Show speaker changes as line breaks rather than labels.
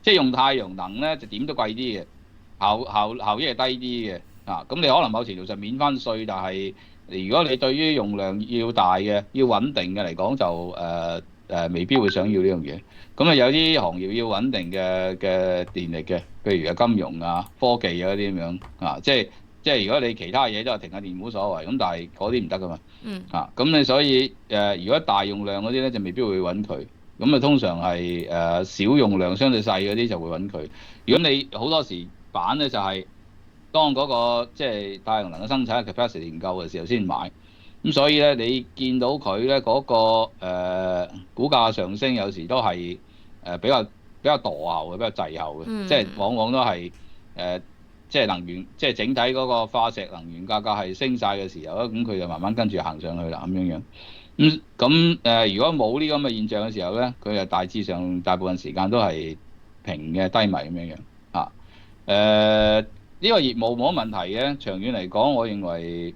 即係用太陽能咧就點都貴啲嘅，效益係低啲嘅啊。咁你可能某程度上免翻稅，但係如果你對於用量要大嘅、要穩定嘅嚟講，就未必會想要呢樣嘢。咁啊有啲行業要穩定嘅電力嘅，譬如係金融啊、科技啊嗰啲咁樣啊，即係如果你其他嘢都係停下電冇所謂，咁但係嗰啲唔得噶嘛。
嗯
啊，咁你所以如果大用量嗰啲咧就未必會揾佢，咁啊通常係小用量相對細嗰啲就會揾佢。如果你好多時板咧就係、當嗰、個即係太陽能嘅生產 capacity 唔夠嘅時候先買，咁所以咧你見到佢咧嗰個股價上升有時都係比較墮後嘅，比較滯後嘅，即係
嗯
往往都係誒即係能源即係整體嗰個化石能源價格係升晒嘅時候咧，咁佢就慢慢跟住行上去啦咁樣樣。如果冇呢咁嘅現象嘅時候咧，佢就大致上大部分時間都係平嘅低迷咁樣樣啊。呢個業務冇乜問題嘅，長遠嚟講，我認為。